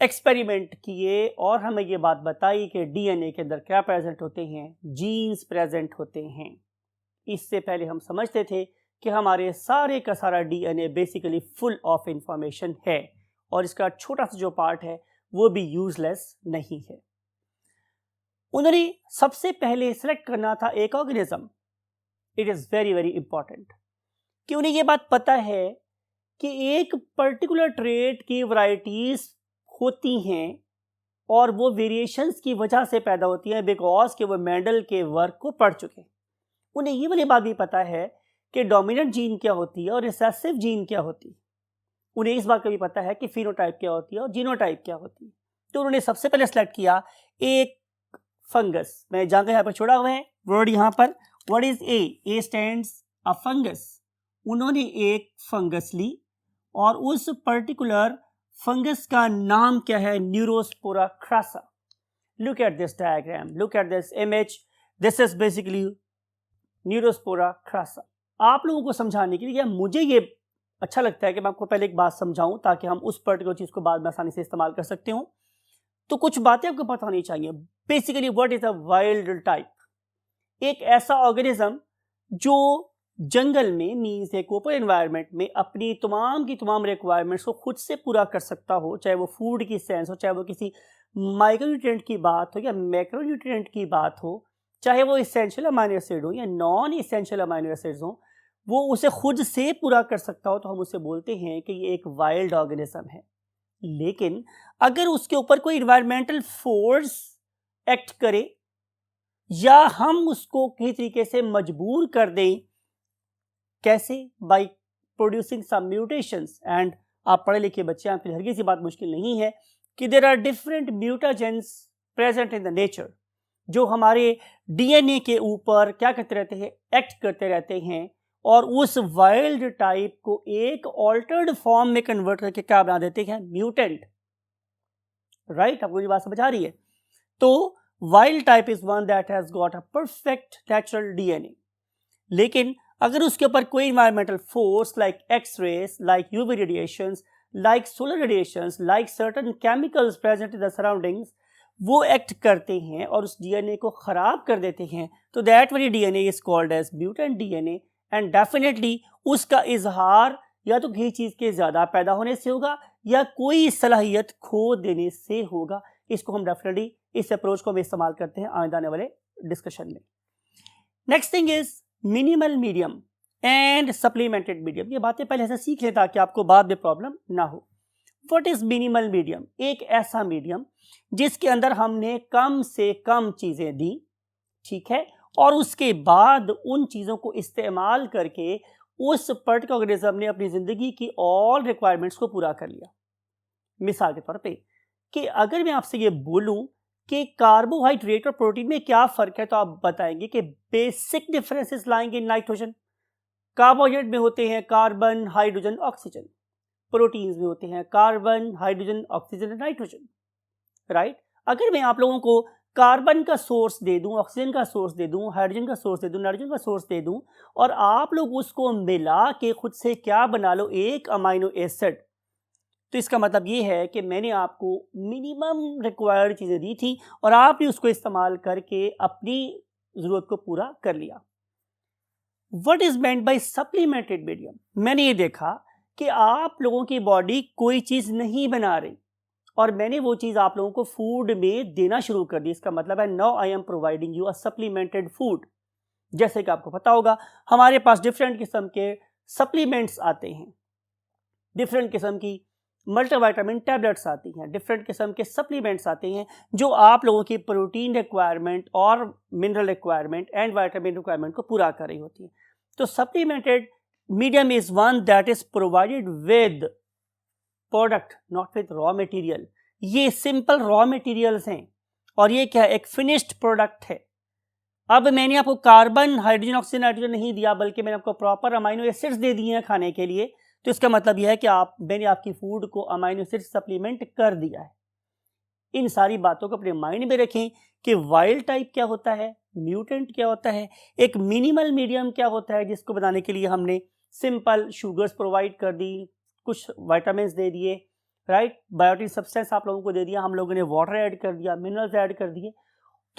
एक्सपेरिमेंट किए और हमें ये बात बताई कि डीएनए के अंदर क्या प्रेजेंट होते हैं, जीन्स प्रेजेंट होते हैं। इससे पहले हम समझते थे कि हमारे सारे का सारा DNA basically full of information है और इसका छोटा सा जो पार्ट है वो भी यूजलेस नहीं है। उन्होंने सबसे पहले सिलेक्ट करना था एक organism. It is very very important कि उन्हें ये बात पता है कि एक पर्टिकुलर ट्रेट की वैरायटीज होती हैं और वो वेरिएशंस की वजह से पैदा होती हैं बिकॉज कि वो मेंडल के वर्क को पढ़ चुके। उन्हें ये वाली बात भी पता है कि डोमिनेंट जीन क्या होती है और रिसेसिव जीन क्या होती है। उन्हें इस बात का भी पता है कि फिनोटाइप क्या होती है और जीनोटाइप क्या होती है। तो उन्होंने सबसे पहले सेलेक्ट किया एक फंगस। मैं जगह यहाँ पर छोड़ा हुआ है वर्ड यहाँ पर, what is a stands a fungus. उन्होंने एक फंगस ली और उस पर्टिकुलर फंगस का नाम क्या है, Neurospora crassa. Look at this diagram, look at this image, this is basically Neurospora crassa. आप लोगों को समझाने के लिए या मुझे ये अच्छा लगता है कि मैं आपको पहले एक बात समझाऊं ताकि हम उस पर्टिकुलर चीज को बाद में आसानी से इस्तेमाल कर सकते हो। तो कुछ बातें आपको पता होनी चाहिए। Basically what is a wild type, एक ऐसा ऑर्गेनिज्म जो जंगल में मीन्स एक ओपन एनवायरनमेंट में अपनी तमाम की तमाम रिक्वायरमेंट्स को खुद से पूरा कर सकता हो, चाहे वो फूड की सेंस हो, चाहे वो किसी माइक्रोन्यूट्रिएंट की बात हो या मैक्रोन्यूट्रिएंट की बात हो, चाहे वो इसेंशियल अमाइनो एसिड हो या नॉन इसेंशियल अमाइनो एसिड्स हो, वो उसे खुद से पूरा कर सकता हो तो हम उसे बोलते हैं कि ये एक वाइल्ड ऑर्गेनिज्म है। लेकिन अगर उसके ऊपर कोई इन्वायरमेंटल फोर्स एक्ट करे या हम उसको किसी तरीके से मजबूर कर दें, कैसे, by producing some mutations. And आप पढ़े लिखे बच्चे, आपके लिए हरगिज़ सी बात मुश्किल नहीं है कि there are different mutagens present in the nature जो हमारे डीएनए के ऊपर क्या करते रहते हैं, एक्ट करते रहते हैं और उस वाइल्ड टाइप को एक ऑल्टर्ड फॉर्म में कन्वर्ट करके क्या बना देते हैं, म्यूटेंट। राइट, आपको ये बात समझ आ रही है। तो wild type is one that has got a perfect natural DNA. लेकिन अगर उसके ऊपर कोई environmental force like X-rays, like UV radiations, like solar radiations, like certain chemicals present in the surroundings, वो एक्ट करते हैं और उस डीएनए को खराब कर देते हैं, तो that very DNA is called as mutant DNA. And definitely उसका इजहार या तो किसी चीज के ज्यादा पैदा होने से होगा या कोई सलाहियत खो देने से होगा। इसको हम डेफिनेटली, इस अप्रोच को हम इस्तेमाल करते हैं आने आने वाले डिस्कशन में। Next thing is minimal medium and supplemented medium. ये बातें पहले से सीख लें ताकि आपको बाद में प्रॉब्लम ना हो। What is minimal medium? एक ऐसा मीडियम जिसके अंदर हमने कम से कम चीजें दी, ठीक है, और उसके बाद उन चीजों को इस्तेमाल करके उस पर्टिकुलर ऑर्गेनिज्म ने अपनी जिंदगी की ऑल रिक्वायरमेंट्स को पूरा कर लिया। मिसाल के तौर पे कि अगर मैं आपसे ये बोलूं कि कार्बोहाइड्रेट और प्रोटीन में क्या फर्क है, तो आप बताएंगे कि बेसिक डिफरेंसेस लाएंगे इन नाइट्रोजन। कार्बोहाइड्रेट में होते हैं कार्बन, हाइड्रोजन, ऑक्सीजन। प्रोटीन्स में होते हैं carbon, hydrogen, oxygen, nitrogen. Right, अगर मैं आप लोगों को कार्बन का सोर्स दे दूं, ऑक्सीजन का सोर्स दे दूं, हाइड्रोजन का सोर्स दे दूं, नाइट्रोजन का सोर्स दे दूं और आप लोग उसको मिला के खुद से क्या बना लो, एक अमाइनो एसिड, तो इसका मतलब ये है कि मैंने आपको मिनिमम रिक्वायर्ड चीज़ें दी थी और आपने उसको इस्तेमाल करके अपनी ज़रूरत को पूरा कर लिया। What is meant by supplemented medium? मैंने ये देखा कि आप लोगों की बॉडी कोई चीज़ नहीं बना रही और मैंने वो चीज़ आप लोगों को फूड में देना शुरू कर दी। इसका मतलब है now I am providing you a supplemented food. जैसे कि आपको पता होगा हमारे पास डिफरेंट किस्म के सप्लीमेंट्स आते हैं, डिफरेंट किस्म की मल्टीविटामिन टैबलेट्स आती हैं, डिफरेंट किस्म के सप्लीमेंट्स आते हैं जो आप लोगों की प्रोटीन रिक्वायरमेंट और mineral requirement and vitamin requirement को पूरा कर रही होती है। तो supplemented medium is one that is provided with product, not with raw material. ये सिंपल रॉ मटेरियल्स हैं और ये क्या है, एक फिनिश्ड प्रोडक्ट है। अब मैंने आपको कार्बन, हाइड्रोजन, ऑक्सीजन, नाइट्रोजन नहीं दिया बल्कि मैंने आपको प्रॉपर अमाइनो एसिड्स दे दिए हैं खाने के लिए। तो इसका मतलब यह है कि मैंने आपकी फूड को अमाइनो एसिड सप्लीमेंट कर दिया है। इन सारी बातों को अपने माइंड में रखें कि वाइल्ड टाइप क्या होता है, म्यूटेंट क्या होता है, एक मिनिमल मीडियम क्या होता है जिसको बनाने के लिए हमने सिंपल शुगर्स प्रोवाइड कर दी, कुछ विटामिन्स दे दिए, राइट। बायोटिक सब्सटेंस आप लोगों को दे दिया, हम लोगों ने वाटर ऐड कर दिया, मिनरल्स ऐड कर दिए,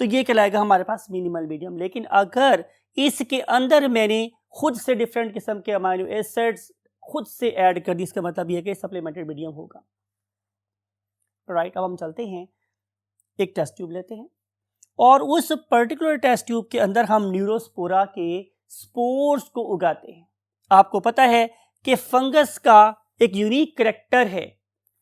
तो ये कहलाएगा हमारे पास मिनिमल मीडियम। लेकिन अगर इसके अंदर मैंने खुद से डिफरेंट किस्म के अमाइनो एसिड्स खुद से ऐड कर दी, इसका मतलब यह है कि सप्लीमेंटेड मीडियम होगा, राइट। अब हम चलते हैं, एक टेस्ट ट्यूब लेते हैं और उस पर्टिकुलर टेस्ट ट्यूब के अंदर हम न्यूरोस्पोरा के स्पोर्स को उगाते हैं। आपको पता है कि फंगस का एक यूनिक करैक्टर है,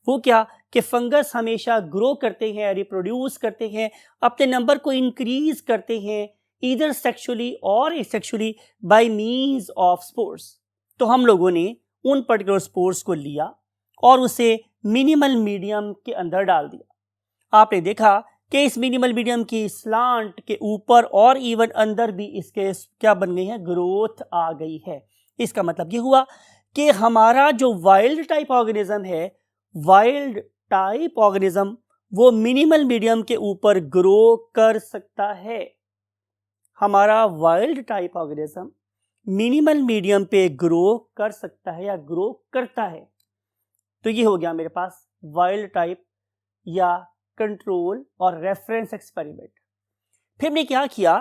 वो क्या कि फंगस हमेशा ग्रो करते हैं, रिप्रोड्यूस करते हैं, अपने नंबर को इंक्रीज करते हैं ईदर सेक्सुअली और asexually by means of spores. तो हम लोगों ने उन पर्टिकुलर स्पोर्स को लिया और उसे मिनिमल मीडियम के अंदर डाल दिया। आपने देखा कि इस मिनिमल मीडियम की स्लांट के ऊपर और इवन अंदर भी इसके क्या बन गई है, ग्रोथ आ गई है। इसका मतलब ये हुआ कि हमारा जो वाइल्ड टाइप ऑर्गेनिज्म है, वाइल्ड टाइप ऑर्गेनिज्म वो मिनिमल मीडियम के ऊपर ग्रो कर सकता है। हमारा wild type organism minimal medium पे ग्रो कर सकता है या ग्रो करता है। तो ये हो गया मेरे पास वाइल्ड टाइप या कंट्रोल और रेफरेंस एक्सपेरिमेंट। फिर हमने क्या किया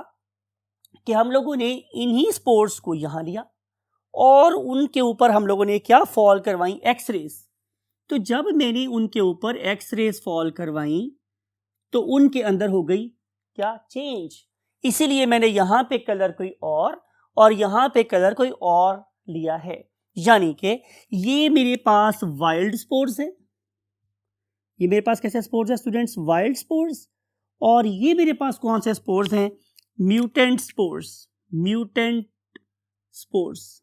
कि हम लोगों ने इन्हीं स्पोर्स को यहां लिया और उनके ऊपर हम लोगों ने क्या फॉल करवाई, एक्सरेज। तो जब मैंने उनके ऊपर एक्सरेज फॉल करवाई तो उनके अंदर हो गई क्या, चेंज। इसीलिए मैंने यहां पे कलर कोई और यहां पे कलर कोई और लिया है। यानी कि ये मेरे पास वाइल्ड स्पोर्स है, ये मेरे पास कैसे स्पोर्स है स्टूडेंट्स, वाइल्ड स्पोर्स। और ये मेरे पास कौन से स्पोर्स हैं, mutant spores, mutant spores,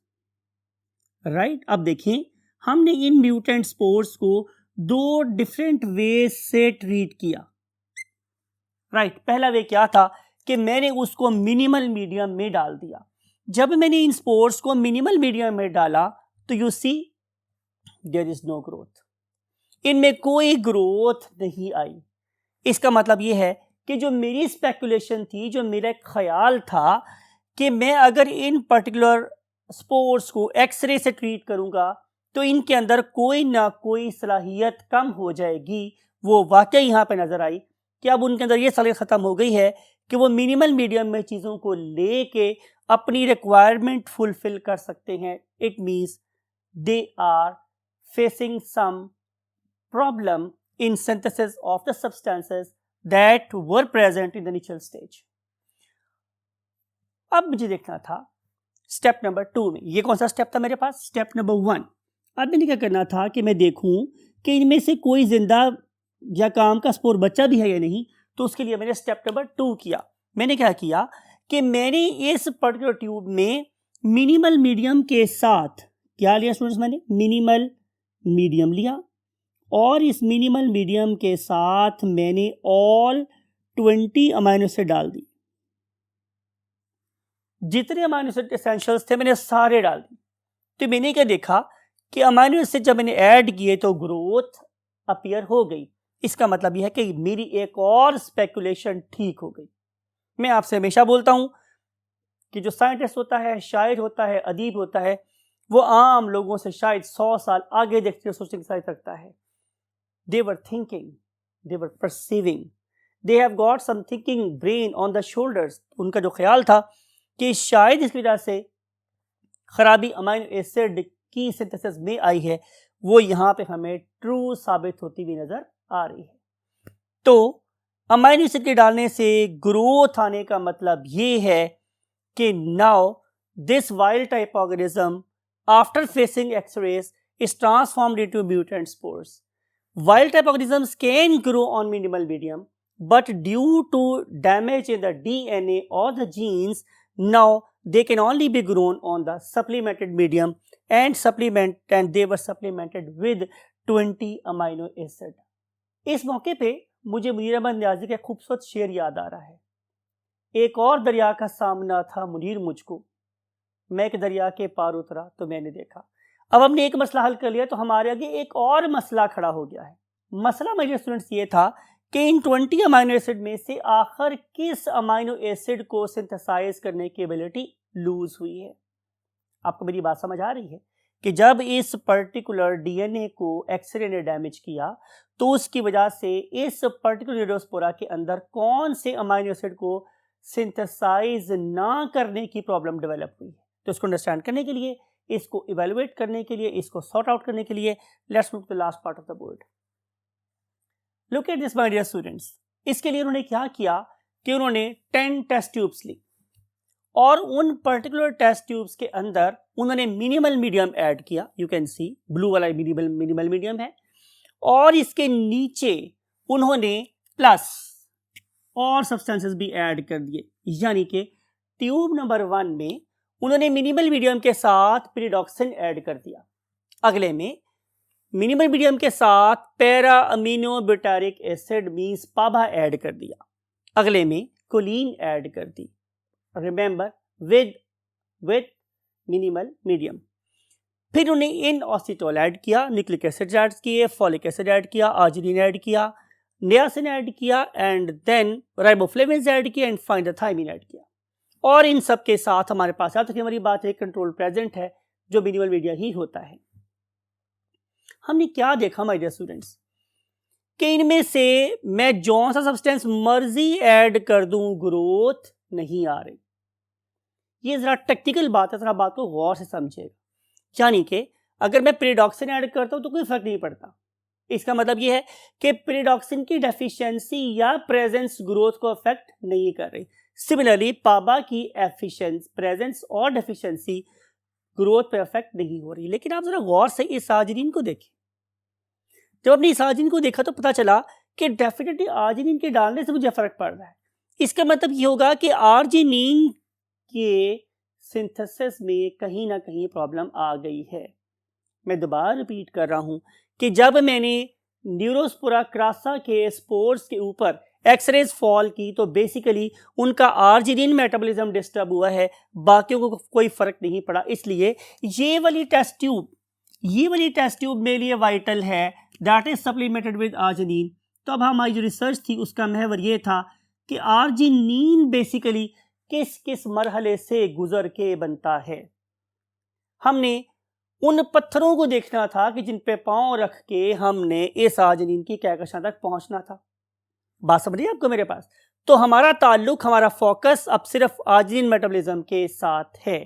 right. अब देखें, हमने इन म्यूटेंट स्पोर्स को दो डिफरेंट वे से ट्रीट किया, राइट। पहला वे क्या था कि मैंने उसको मिनिमल मीडियम में डाल दिया। जब मैंने इन स्पोर्स को मिनिमल मीडियम में डाला तो you see there is no growth, इनमें कोई ग्रोथ नहीं आई। इसका मतलब यह है कि जो मेरी स्पेकुलेशन थी, जो मेरा ख्याल था कि मैं अगर इन पर्टिकुलर स्पोर्स को एक्सरे से ट्रीट करूंगा तो इनके अंदर कोई ना कोई सलाहियत कम हो जाएगी, वो वाकई यहाँ पे नजर आई कि अब उनके अंदर ये सलाहियत ख़त्म हो गई है कि वो मिनिमल मीडियम में चीज़ों को लेके अपनी रिक्वायरमेंट फुलफिल कर सकते हैं। It means they are facing some problem in synthesis of the substances that were present in the initial stage. अब मुझे देखना था स्टेप नंबर 2 में, ये कौन सा स्टेप था मेरे पास, स्टेप नंबर 1। अब मैंने क्या करना था कि मैं देखूं कि इनमें से कोई जिंदा या काम का स्पोर बच्चा भी है या नहीं। तो उसके लिए मैंने स्टेप नंबर 2 किया। मैंने क्या किया कि मैंने इस पर्टिकुलर ट्यूब में मिनिमल मीडियम के साथ क्या लिया स्टूडेंट्स, मैंने मिनिमल मीडियम लिया और इस मिनिमल मीडियम के साथ मैंने ऑल 20 अमाइनो एसिड डाल दी। जितने अमाइनो एसिड एसेंशियल्स थे मैंने सारे डाल दी। तो मैंने क्या देखा कि अमाइनो एसिड जब मैंने ऐड किए तो ग्रोथ अपीयर हो गई। इसका मतलब यह है कि मेरी एक और स्पेकुलेशन ठीक हो गई। मैं आपसे हमेशा बोलता हूं कि जो साइंटिस्ट होता है, शायर होता है, अदीब होता है, वो आम लोगों से शायद 100 साल आगे देखते सोचने की साइड रखता है। They were thinking, they were perceiving, they have got some thinking brain on the shoulders. उनका जो ख्याल था कि शायद इस वजह से खराबी अमाइनो एसिड की सिंथेसिस में आई है, वो यहाँ पे हमें ट्रू साबित होती हुई नजर आ रही है। तो अमाइनो एसिड के डालने से ग्रोथ आने का मतलब ये है कि now this wild type organism after facing X-rays is transformed into mutant spores. Wild type organisms can grow on minimal medium, but due to damage in the DNA or the genes, now they can only be grown on the supplemented medium and they were supplemented with 20 amino acid. इस मौके पे मुझे मुनीर अहमद नियाज़ी का खूबसूरत शेर याद आ रहा है। एक और दरिया का सामना था मुनीर मुझको, मैं एक दरिया के पार उतरा तो मैंने देखा। अब हमने एक मसला हल कर लिया तो हमारे आगे एक और मसला खड़ा हो गया है। मसला मेरे स्टूडेंट्स ये था कि इन 20 अमाइनो एसिड में से आखिर किस अमाइनो एसिड को सिंथेसाइज करने की एबिलिटी लूज हुई है। आपको मेरी बात समझ आ रही है कि जब इस पर्टिकुलर डीएनए को एक्सरे ने डैमेज किया तो उसकी वजह से इस पर्टिकुलर न्यूरोस्पोरा के अंदर कौन से अमाइनो एसिड को सिंथेसाइज ना करने की प्रॉब्लम डेवलप हुई है। तो इसको अंडरस्टैंड करने के लिए, इसको इवेलुएट करने के लिए, इसको सॉर्ट आउट करने के लिए, let's move to the last part of the board. Look at this my dear students. इसके लिए उन्होंने क्या किया कि उन्होंने 10 टेस्ट ट्यूब्स ली और उन पर्टिकुलर टेस्ट ट्यूब्स के अंदर उन्होंने मिनिमल मीडियम ऐड किया। यू कैन सी ब्लू वाला मिनिमल मीडियम है, और इसके नीचे उन्होंने प्लस और सब्सटेंसेस भी ऐड कर दिए, यानी कि ट्यूब नंबर 1 में उन्होंने मिनिमल मीडियम के साथ पिरिडॉक्सिन ऐड कर दिया, अगले में मिनिमल मीडियम के साथ para amino butyric acid means PABA add कर दिया, अगले में कोलिन ऐड कर दी, रिमेंबर विद मिनिमल मीडियम। फिर उन्हें इन ऑसिटोल ऐड किया, न्यूक्लिक एसिड ऐड किए, फॉलिक एसिड ऐड किया, आर्जिनिन ऐड किया, नियासिन ऐड किया, एंड देन राइबोफ्लेविन्स ऐड किया, एंड फाइंड थायमिन ऐड किया। और इन सब के साथ हमारे पास याद रखिए हमारी बात है कंट्रोल प्रेजेंट है जो मिनिमल मीडियम ही होता है। हमने क्या देखा माय डियर स्टूडेंट्स कि इनमें से मैं जौन सा सब्सटेंस मर्जी ऐड कर दूं ग्रोथ नहीं आ रही। ये जरा टेक्निकल बात है, जरा बात को गौर से समझिएगा। यानी कि अगर मैं पिरिडॉक्सिन ऐड करता हूं तो कोई फर्क नहीं पड़ता। इसका मतलब यह है कि पिरिडॉक्सिन की डेफिशिएंसी या प्रेजेंस ग्रोथ को अफेक्ट नहीं कर रही। सिमिलरली पाबा की एफिशिएंसी, प्रेजेंस और डेफिशिएंसी ग्रोथ पे अफेक्ट नहीं हो रही। लेकिन आप जरा गौर से इस आर्जिनिन को देखें। जब अपनी इस आर्जिनिन को देखा तो पता चला कि डेफिनेटली आर्जिनिन के डालने से मुझे फर्क पड़ रहा है। इसका मतलब ये होगा कि आर्जिनिन के सिंथेसिस में कहीं ना कहीं प्रॉब्लम आ गई है। मैं दोबारा रिपीट कर रहा हूं कि जब मैंने न्यूरोस्पोरा क्रासा के स्पोर्स के ऊपर एक्सरेज फॉल की तो बेसिकली उनका आर्जिनिन मेटाबॉलिज्म डिस्टर्ब हुआ है, बाकियों को कोई फर्क नहीं पड़ा। इसलिए ये वाली टेस्ट ट्यूब मेरे लिए वाइटल है, that is supplemented with arginine. तो अब हमारी जो रिसर्च थी उसका महवर ये था कि आर्जिनिन बेसिकली किस किस मरहले से गुजर के बनता है। हमने उन पत्थरों को देखना था कि जिन पे पांव रख के हमने इस आर्जिनिन की कहकशां तक पहुंचना था। बात समझ रही है आपको मेरे पास? तो हमारा ताल्लुक, हमारा फोकस अब सिर्फ आर्जिनिन मेटाबॉलिज्म के साथ है।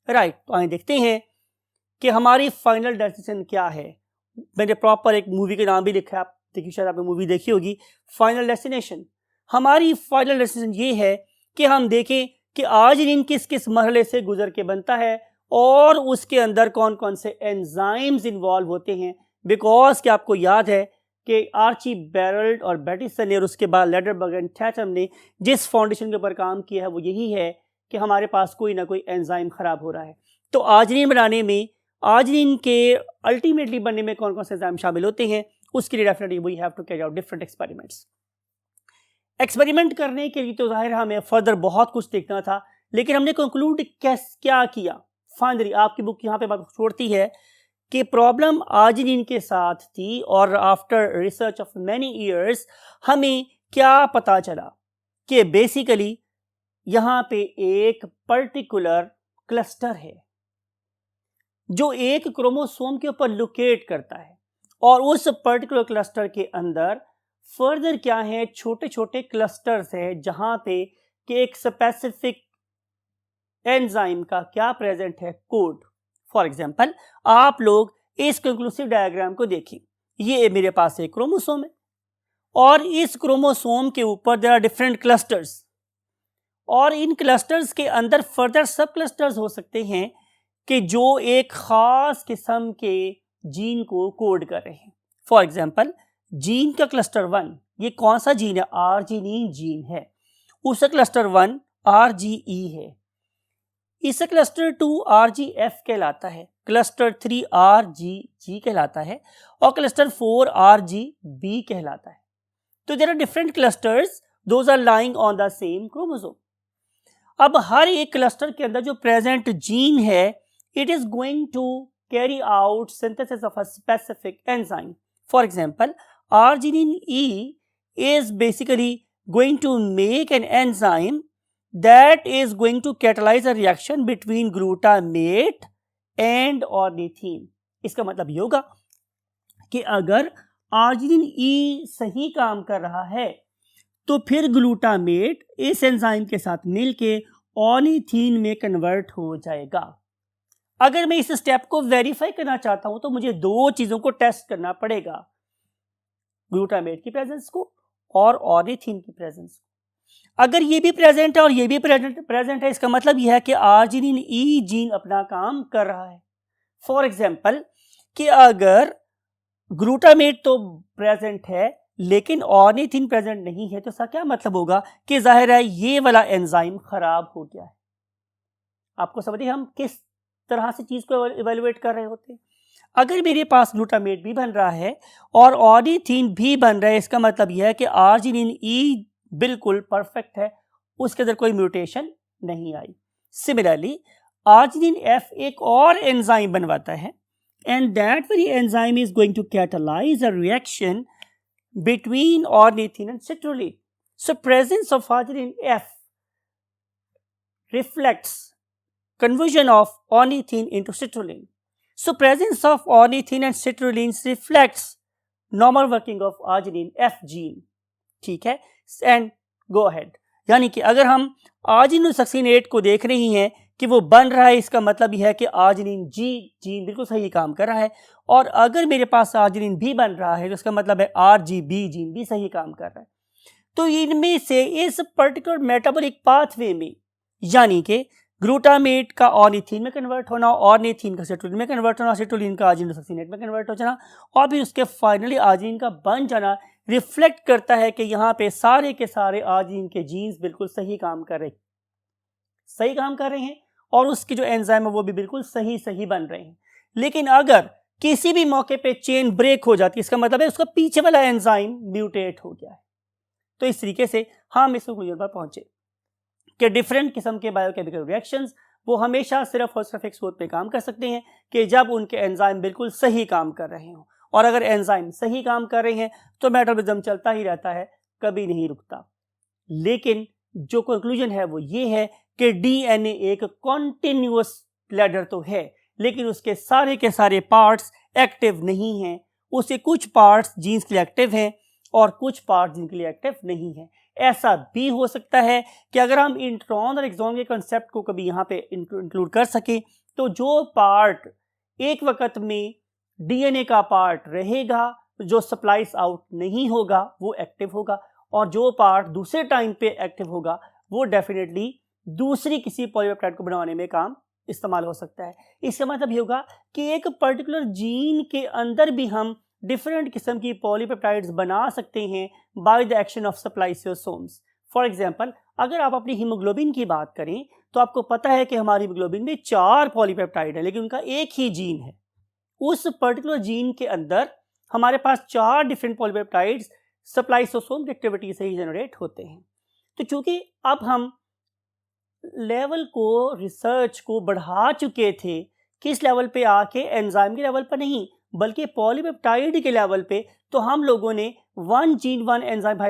राइट, तो आइए देखते हैं कि हमारी फाइनल डेस्टिनेशन क्या है। मैंने प्रॉपर एक मूवी के नाम भी लिखा है, आप देखिए, शायद आपने मूवी देखी होगी, फाइनल डेस्टिनेशन। हमारी फाइनल डेस्टिनेशन ये है कि हम देखें कि आर्जिनिन किस किस मरहले से गुजर के बनता है और उसके अंदर कौन कौन से एंजाइम्स इन्वॉल्व होते हैं। बिकॉज कि आपको याद है कि आर्ची बैरल्ड और बैटिसन ने और उसके बाद लेडरबर्ग एंड टैटम ने जिस फाउंडेशन के ऊपर काम किया है वो यही है कि हमारे पास कोई ना कोई एंजाइम खराब हो रहा है। तो आर्जिनिन बनाने में, आर्जिनिन के अल्टीमेटली बनने में कौन कौन से एंजाइम शामिल होते हैं, उसके लिए definitely we have to carry out different experiments. Experiment करने के लिए तो जाहिर हमें फर्दर बहुत कुछ देखना था, लेकिन हमने कंक्लूड क्या किया। फाइनली आपकी बुक यहाँ पे बात छोड़ती है कि प्रॉब्लम आर्जिनिन के साथ थी और after research of many years हमें क्या पता चला कि बेसिकली यहाँ पे एक पर्टिकुलर क्लस्टर है जो एक क्रोमोसोम के ऊपर लोकेट करता है, और उस पर्टिकुलर क्लस्टर के अंदर फर्दर क्या है, छोटे छोटे क्लस्टर्स है जहां पे कि एक स्पेसिफिक एंजाइम का क्या प्रेजेंट है, कोड। फॉर एग्जांपल आप लोग इस कंक्लूसिव डायग्राम को देखिए, ये मेरे पास एक क्रोमोसोम है और इस क्रोमोसोम के ऊपर देयर आर डिफरेंट क्लस्टर्स, और इन क्लस्टर्स के अंदर फर्दर सब क्लस्टर्स हो सकते हैं कि जो एक खास किस्म के जीन को कोड कर रहे हैं। फॉर एग्जांपल जीन का क्लस्टर 1, ये कौन सा जीन है, आर्जिनिन जीन है, उसका क्लस्टर 1 RGE है, इसका क्लस्टर 2 RGF कहलाता है, क्लस्टर 3 RGG कहलाता है और क्लस्टर 4 RGB कहलाता है। तो there are different clusters, those are lying on the same chromosome. अब हर एक क्लस्टर के अंदर जो प्रेजेंट जीन है, it is going to carry out synthesis of a specific enzyme. For example arginine E is basically going to make an enzyme that is going to catalyze a reaction between glutamate and ornithine. इसका मतलब ये होगा कि अगर arginine ई सही काम कर रहा है तो फिर ग्लूटामेट इस एंजाइम के साथ मिलके ऑर्निथीन में कन्वर्ट हो जाएगा। अगर मैं इस स्टेप को वेरीफाई करना चाहता हूं तो मुझे दो चीजों को टेस्ट करना पड़ेगा, ग्लूटामेट की प्रेजेंस को और ऑर्निथीन की प्रेजेंस को। अगर ये भी प्रेजेंट है और ये भी प्रेजेंट है, इसका मतलब यह है कि आर्जिनिन ई जीन अपना काम कर रहा है। फॉर एग्जाम्पल कि अगर ग्लूटामेट तो प्रेजेंट है लेकिन ऑर्निथीन प्रेजेंट नहीं है, तो इसका क्या मतलब होगा कि जाहिर है ये वाला एंजाइम खराब हो गया है। आपको समझिए हम किस तरह से चीज को इवेलुएट कर रहे होते हैं। अगर मेरे पास ग्लूटामेट भी बन रहा है और ऑर्निथीन भी बन रहा है, इसका मतलब यह है कि आर्जिनिन ई बिल्कुल परफेक्ट है, उसके अंदर कोई म्यूटेशन नहीं आई। सिमिलरली आर्जिनिन एफ एक और एंजाइम बनवाता है, and that very enzyme is going to catalyze a reaction between ornithine and citrulline. So presence of arginine F reflects conversion of ornithine into citrulline. So presence of ornithine and citrulline reflects normal working of arginine F gene. ठीक है, and go ahead. यानी कि अगर हम arginine succinate को देख रही हैं कि वो बन रहा है, इसका मतलब यह है कि आर्जिनिन जी जीन बिल्कुल सही काम कर रहा है। और अगर मेरे पास आर्जिनिन भी बन रहा है तो इसका मतलब है आरजीबी जीन भी सही काम कर रहा है। तो इनमें से इस पर्टिकुलर मेटाबॉलिक पाथवे में, यानी कि ग्लूटामेट का ऑर्निथीन में कन्वर्ट होना, ऑर्निथीन का सिट्रुलिन में कन्वर्ट होना, सिट्रुलिन का आर्जिनिन सक्सिनेट में कन्वर्ट हो जाना और फिर उसके फाइनली आर्जिनिन का बन जाना, रिफ्लेक्ट करता है कि यहाँ पे सारे के सारे आर्जिनिन के जीन्स बिल्कुल सही काम कर रहे हैं और उसकी जो एंजाइम है वो भी बिल्कुल सही बन रहे हैं। लेकिन अगर किसी भी मौके पे चेन ब्रेक हो जाती है, इसका मतलब है उसका पीछे वाला एंजाइम म्यूटेट हो गया है। तो इस तरीके से हम इस कंक्लूजन पर पहुंचे कि डिफरेंट किस्म के बायोकेमिकल रिएक्शंस वो हमेशा सिर्फ और सिर्फ एक सूरत पे काम कर सकते हैं कि जब उनके एंजाइम बिल्कुल सही काम कर रहे हों। और अगर एंजाइम सही काम कर रहे हैं तो मेटाबॉलिज्म चलता ही रहता है, कभी नहीं रुकता। लेकिन जो कंक्लूजन है वो ये है कि डीएनए एक कॉन्टिन्यूअस लैडर तो है, लेकिन उसके सारे के सारे पार्ट्स एक्टिव नहीं हैं। उसके कुछ पार्ट्स जीन्स के लिए एक्टिव हैं और कुछ पार्ट्स जिनके लिए एक्टिव नहीं है। ऐसा भी हो सकता है कि अगर हम इंट्रॉन और एक्सॉन के कंसेप्ट को कभी यहाँ पे इंक्लूड कर सके तो जो पार्ट एक वक्त में डीएनए का पार्ट रहेगा, जो सप्लाइज आउट नहीं होगा वो एक्टिव होगा, और जो पार्ट दूसरे टाइम पे एक्टिव होगा वो डेफिनेटली दूसरी किसी पॉलीपेप्टाइड को बनाने में काम इस्तेमाल हो सकता है। इसका मतलब ये होगा कि एक पर्टिकुलर जीन के अंदर भी हम डिफरेंट किस्म की पॉलीपेप्टाइड्स बना सकते हैं by the action of spliceosomes. For example अगर आप अपनी हीमोग्लोबिन की बात करें तो आपको पता है कि हमारी हीमोग्लोबिन में 4 पॉलीपेप्टाइड है, लेकिन उनका एक ही जीन है। उस पर्टिकुलर जीन के अंदर हमारे पास 4 डिफरेंट पॉलीपेप्टाइड्स सप्लाइसोसोम की एक्टिविटी से ही जनरेट होते हैं। तो चूंकि अब हम लेवल को, रिसर्च को बढ़ा चुके थे, किस लेवल पे आके एंजाइम के लेवल पर नहीं बल्कि पॉलीपेप्टाइड के लेवल पे, तो हम लोगों ने 1 जीन 1 एंजाइम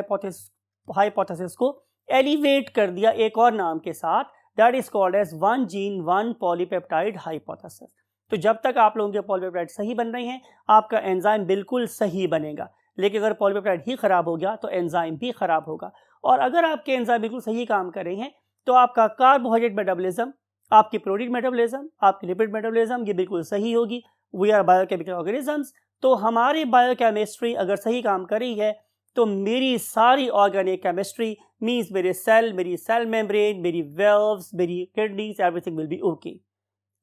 हाइपोथेसिस को एलिवेट कर दिया एक और नाम के साथ, that is called as 1 gene 1 polypeptide hypothesis. तो जब तक आप लोगों के पॉलीपेप्टाइड सही बन रहे हैं आपका एंजाइम बिल्कुल सही बनेगा, लेकिन अगर पॉलीपेप्टाइड ही खराब हो गया तो एंजाइम भी खराब होगा। और अगर आपके एंजाइम बिल्कुल सही काम कर रहे हैं तो आपका कार्बोहाइड्रेट मेटाबॉलिज्म, आपकी प्रोटीन मेटाबॉलिज्म, आपकी लिपिड मेटाबॉलिज्म ये बिल्कुल सही होगी। वी आर बायोकेमिकल ऑर्गेनिजम्स, तो हमारी बायोकेमिस्ट्री अगर सही काम कर रही है तो मेरी सारी ऑर्गेनिक केमिस्ट्री मीन्स मेरे सेल, मेरी सेल मेम्ब्रेन, मेरी वेल्व्स, मेरी kidneys, everything will be okay,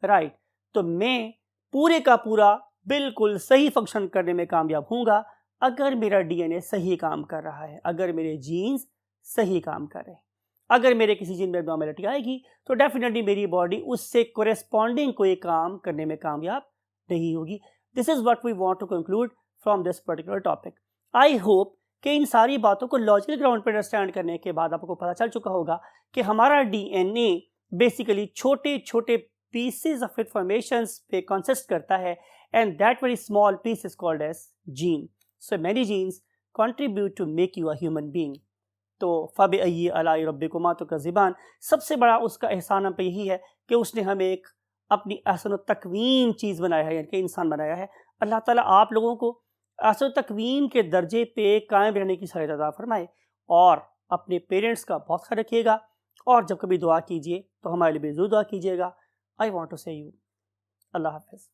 right. तो मैं पूरे का पूरा बिल्कुल सही फंक्शन करने में कामयाब हूँगा अगर मेरा डीएनए सही काम कर रहा है, अगर मेरे जीन्स सही काम कर रहे हैं। अगर मेरे किसी जीन में एब्नॉर्मैलिटी आएगी तो डेफिनेटली मेरी बॉडी उससे कोरेस्पॉन्डिंग कोई काम करने में कामयाब नहीं होगी। This is what we want to conclude from this particular topic. I hope कि इन सारी बातों को लॉजिकल ग्राउंड पर अंडरस्टैंड करने के बाद आपको पता चल चुका होगा कि हमारा डीएनए बेसिकली छोटे छोटे पीसेस ऑफ इंफॉर्मेशंस पे कंसिस्ट करता है, and that very small piece is called as gene. So many genes contribute to make you a human being. तो फ़बिअय्यि आलाइ रब्बिकुमा तुकज़्ज़िबान, सबसे बड़ा उसका एहसान हम पे यही है कि उसने हमें एक अपनी अहसन तकवीन चीज़ बनाया है, यानी कि इंसान बनाया है। अल्लाह ताला आप लोगों को अहसन तकवीन के दर्जे पे कायम रहने की सहायता अता फरमाए, और अपने पेरेंट्स का बहुत ख्याल रखिएगा, और जब कभी दुआ कीजिए तो हमारे लिए भी ज़रूर दुआ कीजिएगा। आई वॉन्ट टू से यू अल्लाह हाफ़िज़।